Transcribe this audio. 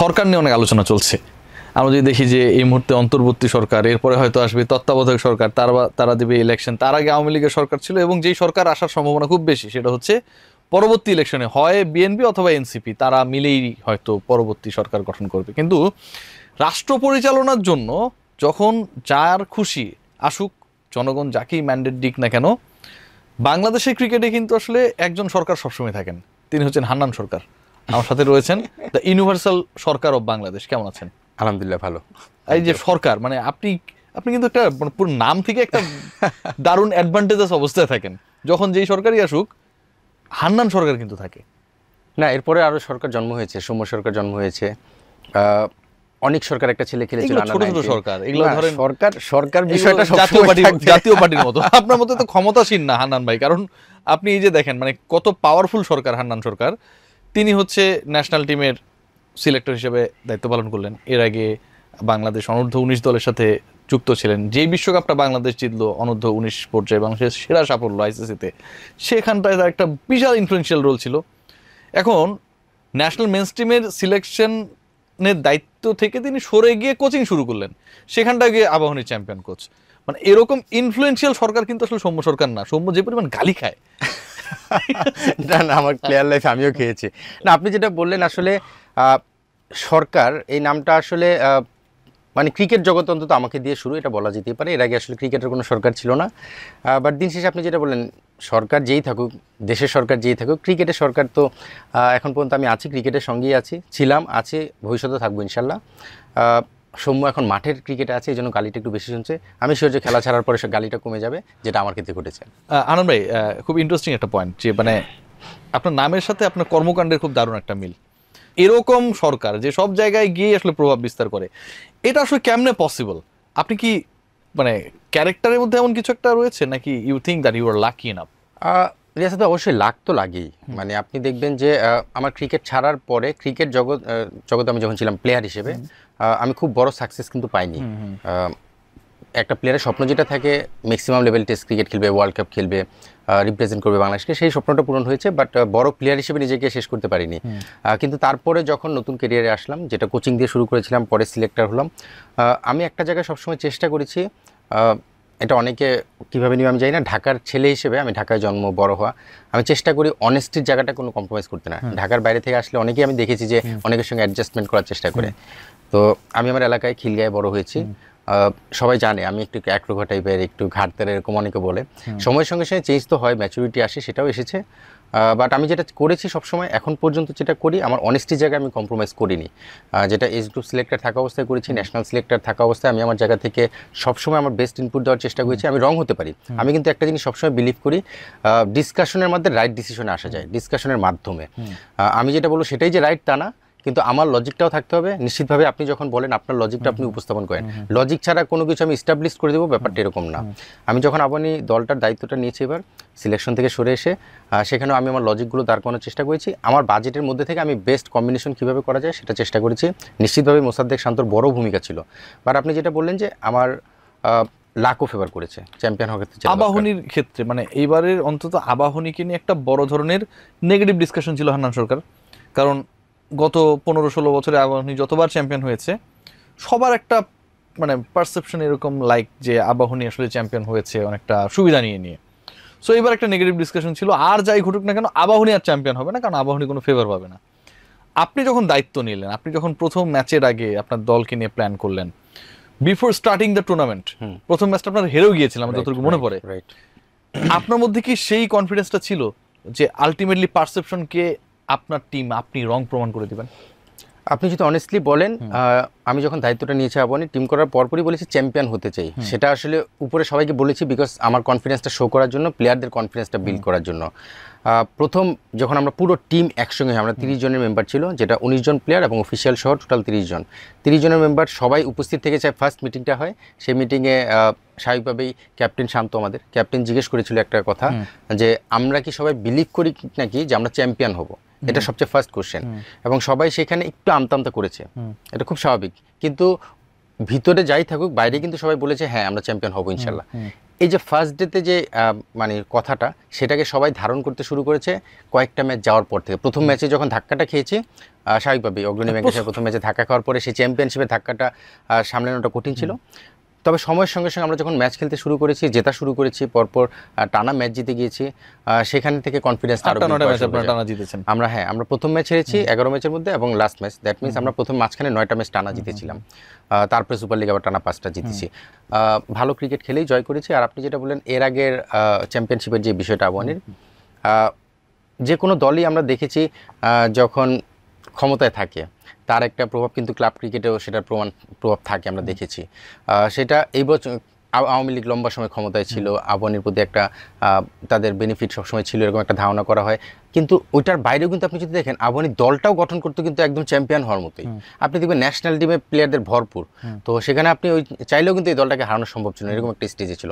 সরকার নিয়ে অনেক আলোচনা চলছে। আমরা যদি দেখি যে এই মুহূর্তে অন্তর্বর্তী সরকার, এরপরে হয়তো আসবে তত্ত্বাবধায়ক সরকার, তারা দেবে ইলেকশন। তার আগে আওয়ামী লীগের সরকার ছিল, এবং যেই সরকার আসার সম্ভাবনা খুব বেশি সেটা হচ্ছে পরবর্তী ইলেকশনে হয় বিএনপি অথবা এনসিপি, তারা মিলেই হয়তো পরবর্তী সরকার গঠন করবে। কিন্তু রাষ্ট্র পরিচালনার জন্য যখন যার খুশি আসুক, জনগণ যাকেই ম্যান্ডেট দিক না কেন, বাংলাদেশের ক্রিকেটে কিন্তু আসলে একজন সরকার সবসময় থাকেন, তিনি হচ্ছেন হান্নান সরকার। আমার সাথে রয়েছেন the universal Sarkar of Bangladesh. কেমন আছেন? আলহামদুলিল্লাহ ভালো। এই যে সরকার, মানে আপনি কিন্তু একটা পুরো নাম থেকে একটা দারুণ অ্যাডভান্টেজাস অবস্থায় থাকেন। যখন যেই সরকারই আসুক, হান্নান সরকার কিন্তু থাকে না। এরপরে আরো সরকার জন্ম হয়েছে, সৌম্য সরকার জন্ম হয়েছে, অনেক সরকার একটা ছেলে খেলেছিল, ছোট ছোট সরকার। এগুলো ধরেন সরকার বিষয়টা জাতীয় পার্টির মতো। আপনার মতো তো ক্ষমতাসীন না হান্নান ভাই, কারণ আপনি এই যে দেখেন মানে কত পাওয়ারফুল সরকার হান্নান সরকার। তিনি হচ্ছে ন্যাশনাল টিমের সিলেক্টর হিসেবে দায়িত্ব পালন করলেন। এর আগে বাংলাদেশ অনূর্ধ্ব-19 দলের সাথে যুক্ত ছিলেন। যেই বিশ্বকাপটা বাংলাদেশ জিতলো অনূর্ধ্ব-19 পর্যায়ে, বাংলাদেশের সেরা সাফল্য আইসিসিতে, সেখানটায় তার একটা বিশাল ইনফ্লুয়েন্সিয়াল রোল ছিল। এখন ন্যাশনাল মেন্স টিমের সিলেকশনের দায়িত্ব থেকে তিনি সরে গিয়ে কোচিং শুরু করলেন, সেখানটায় গিয়ে আবাহনী চ্যাম্পিয়ন কোচ। মানে এরকম ইনফ্লুয়েন্সিয়াল সরকার কিন্তু আসলে সৌম্য সরকার না। সৌম্য যে পরিমাণ গালি খায়, না না, আমার প্লেয়ার লাইফে আমিও খেয়েছি। না, আপনি যেটা বললেন আসলে সরকার এই নামটা আসলে মানে ক্রিকেট জগৎ অন্তত আমাকে দিয়ে শুরু, এটা বলা যেতেই পারে। এর আগে আসলে ক্রিকেটের কোনো সরকার ছিল না। বাট দিন শেষে আপনি যেটা বললেন, সরকার যেই থাকুক, দেশের সরকার যেই থাকুক, ক্রিকেটের সরকার তো এখন পর্যন্ত আমি আছি, ক্রিকেটের সঙ্গেই আছি, ছিলাম, আছি, ভবিষ্যতে থাকবো ইনশাল্লাহ। সৌম্য এখন মাঠের ক্রিকেটে আছে, এই জন্য গালিটা একটু বেশি শুনছে। আমি শিওর যে খেলা ছাড়ার পরে সে গালিটা কমে যাবে, যেটা আমার ক্ষেত্রে ঘটেছে। আনন্দ ভাই, খুব ইন্টারেস্টিং একটা পয়েন্ট যে মানে আপনার নামের সাথে আপনার কর্মকাণ্ডের খুব দারুণ একটা মিল। এরকম সরকার যে সব জায়গায় গিয়ে আসলে প্রভাব বিস্তার করে, এটা আসলে কেমনে পসিবল? আপনি কি মানে ক্যারেক্টারের মধ্যে এমন কিছু একটা রয়েছে, নাকি you think that you are lucky enough? রিয়াসাতে অবশ্যই লাক তো লাগেই। মানে আপনি দেখবেন যে আমার ক্রিকেট ছাড়ার পরে ক্রিকেট জগতে আমি যখন ছিলাম প্লেয়ার হিসেবে, আমি খুব বড় সাকসেস কিন্তু পাইনি। একটা প্লেয়ারের স্বপ্ন যেটা থাকে, ম্যাক্সিমাম লেভেল টেস্ট ক্রিকেট খেলবে, ওয়ার্ল্ড কাপ খেলবে, রিপ্রেজেন্ট করবে বাংলাদেশকে, সেই স্বপ্নটা পূরণ হয়েছে। বাট বড় প্লেয়ার হিসেবে নিজেকে শেষ করতে পারিনি। কিন্তু তারপরে যখন নতুন ক্যারিয়ারে আসলাম, যেটা কোচিং দিয়ে শুরু করেছিলাম, পরে সিলেক্টর হলাম, আমি একটা জায়গায় সবসময় চেষ্টা করেছি, এটা অনেকে কীভাবে নিয়ে আমি জানি না, ঢাকার ছেলে হিসেবে, আমি ঢাকায় জন্ম বড় হওয়া, আমি চেষ্টা করি অনেস্টির জায়গাটা কোনো কম্প্রোমাইজ করতে না। ঢাকার বাইরে থেকে আসলে অনেকেই আমি দেখেছি যে অনেকের সঙ্গে অ্যাডজাস্টমেন্ট করার চেষ্টা করে। তো আমি আমার এলাকায় খিলগাঁয়ে বড় হয়েছি। সবাই জানে আমি একটু একরোখা টাইপের, একটু ঘাটতের, এরকম অনেকে বলে। সময়ের সঙ্গে সঙ্গে চেঞ্জ তো হয়, ম্যাচুরিটি আসে, সেটাও এসেছে। বাট আমি যেটা করেছি সবসময় এখন পর্যন্ত, যেটা করি, আমার অনেস্টির জায়গায় আমি কম্প্রোমাইজ করিনি। যেটা এজ গ্রুপ সিলেক্টর থাকা অবস্থায় করেছি, ন্যাশনাল সিলেক্টর থাকা অবস্থায় আমি আমার জায়গা থেকে সবসময় আমার বেস্ট ইনপুট দেওয়ার চেষ্টা করেছি। আমি রং হতে পারি, আমি কিন্তু একটা জিনিস সবসময় বিলিভ করি, ডিসকাশনের মধ্যে রাইট ডিসিশনে আসা যায়, ডিসকাশনের মাধ্যমে। আমি যেটা বলবো সেটাই যে রাইট তা না, কিন্তু আমার লজিকটাও থাকতে হবে। নিশ্চিতভাবে আপনি যখন বলেন আপনার লজিকটা আপনি উপস্থাপন করেন, লজিক ছাড়া কোনো কিছু আমি এস্টাবলিশ করে দেবো, ব্যাপারটা এরকম না। আমি যখন আবাহনী দলটার দায়িত্বটা নিয়েছি এবার সিলেকশন থেকে সরে এসে, সেখানেও আমি আমার লজিকগুলো দাঁড় করানোর চেষ্টা করেছি। আমার বাজেটের মধ্যে থেকে আমি বেস্ট কম্বিনেশন কীভাবে করা যায় সেটা চেষ্টা করেছি। নিশ্চিতভাবে মোসাদ্দেক শান্তর বড় ভূমিকা ছিল। বাট আপনি যেটা বললেন যে আমার লাকও ফেভার করেছে চ্যাম্পিয়ন হওয়ার ক্ষেত্রে। আবাহনীর ক্ষেত্রে মানে এইবারের অন্তত আবাহনীকে নিয়ে একটা বড় ধরনের নেগেটিভ ডিসকাশন ছিল হান্নান সরকার, কারণ গত 15-16 বছরে আবাহনী যতবার চ্যাম্পিয়ন হয়েছে, সবার একটা মানে পারসেপশন এরকম লাইক যে আবাহনী আসলে চ্যাম্পিয়ন হয়েছে অনেকটা সুবিধা নিয়ে। সো এবার একটা নেগেটিভ ডিসকাশন ছিল, আর যাই ঘটুক না কেন আবাহনী আর চ্যাম্পিয়ন হবে না, কারণ আবাহনী কোনো ফেভার পাবে না। আপনি যখন দায়িত্ব নিলেন, আপনি যখন প্রথম ম্যাচের আগে আপনার দলকে নিয়ে প্ল্যান করলেন, বিফোর স্টার্টিং দ্য টুর্নামেন্ট, প্রথম ম্যাচটা আপনার হেরেও গিয়েছিলাম যতটুকু মনে পড়ে, আপনার মধ্যে কি সেই কনফিডেন্সটা ছিল যে আলটিমেটলি পারসেপশনকে আপনার টিম, আপনি রং প্রমাণ করে দিবেন? আপনি যদি অনেস্টলি বলেন, আমি যখন দায়িত্বটা নিয়েছি আবাহনী টিম করার পরপরই বলেছি চ্যাম্পিয়ন হতে চাই। সেটা আসলে উপরে সবাইকে বলেছি বিকজ আমার কনফিডেন্সটা শো করার জন্য, প্লেয়ারদের কনফিডেন্সটা বিল্ড করার জন্য। প্রথম যখন আমরা পুরো টিম একসঙ্গে, আমরা 30 জনের মেম্বার ছিল, যেটা 19 জন প্লেয়ার এবং অফিসিয়াল সহ টোটাল 30 জনের মেম্বার সবাই উপস্থিত থেকে চাই ফার্স্ট মিটিংটা হয়। সেই মিটিংয়ে স্বাভাবিকভাবেই ক্যাপ্টেন শান্ত, আমাদের ক্যাপ্টেন, জিজ্ঞেস করেছিল একটা কথা, যে আমরা কি সবাই বিলিভ করি নাকি যে আমরা চ্যাম্পিয়ন হব, এটা সবচেয়ে ফার্স্ট কোশ্চেন। এবং সবাই সেখানে একটু আমতা করেছে, এটা খুব স্বাভাবিক। কিন্তু ভিতরে যাই থাকুক, বাইরে কিন্তু সবাই বলেছে হ্যাঁ আমরা চ্যাম্পিয়ন হব ইনশাল্লাহ। এই যে ফার্স্ট ডেতে যে মানে কথাটা, সেটাকে সবাই ধারণ করতে শুরু করেছে কয়েকটা ম্যাচ যাওয়ার পর থেকে। প্রথম ম্যাচে যখন ধাক্কাটা খেয়েছি, স্বাভাবিকভাবেই অগ্রণী ব্যাংকের সাথে প্রথম ম্যাচে ধাক্কা খাওয়ার পরে সেই চ্যাম্পিয়নশিপের ধাক্কাটা সামলানোটা কঠিন ছিল। তবে সময়ের সঙ্গে সঙ্গে আমরা যখন ম্যাচ খেলতে শুরু করেছি, জেতা শুরু করেছি, পরপর টানা ম্যাচ জিতে গিয়েছি, সেখান থেকে কনফিডেন্স আরো 8টা 9টা ম্যাচ আপনারা টানা জিতেছেন। আমরা প্রথম ম্যাচ হেরেছি 11 ম্যাচের মধ্যে এবং লাস্ট ম্যাচ, দ্যাট মিন্স আমরা প্রথম মাঝখানে 9টা ম্যাচ টানা জিতেছিলাম। তারপরে সুপার লিগ আবার টানা 5টা জিতেছি। ভালো ক্রিকেট খেলেই জয় করেছি। আর আপনি যেটা বললেন এর আগের চ্যাম্পিয়নশিপের যে বিষয়টা আবাহনীর, যে কোনো দলই আমরা দেখেছি যখন ক্ষমতায় থাকে তার একটা প্রভাব কিন্তু ক্লাব ক্রিকেটেও সেটার প্রভাব থাকে, আমরা দেখেছি। সেটা এই বছর আওয়ামী লীগ লম্বা সময় ক্ষমতায় ছিল, আবাহনীর প্রতি একটা তাদের বেনিফিট সবসময় ছিল, এরকম একটা ধারণা করা হয়। কিন্তু ওইটার বাইরেও কিন্তু আপনি যদি দেখেন আবাহনী দলটাও গঠন করতে কিন্তু একদম চ্যাম্পিয়ন হওয়ার মতোই। আপনি দেখবেন ন্যাশনাল টিমে প্লেয়ারদের ভরপুর, তো সেখানে আপনি ওই চাইলেও কিন্তু এই দলটাকে হারানো সম্ভব ছিল না, এরকম একটা স্টেজে ছিল।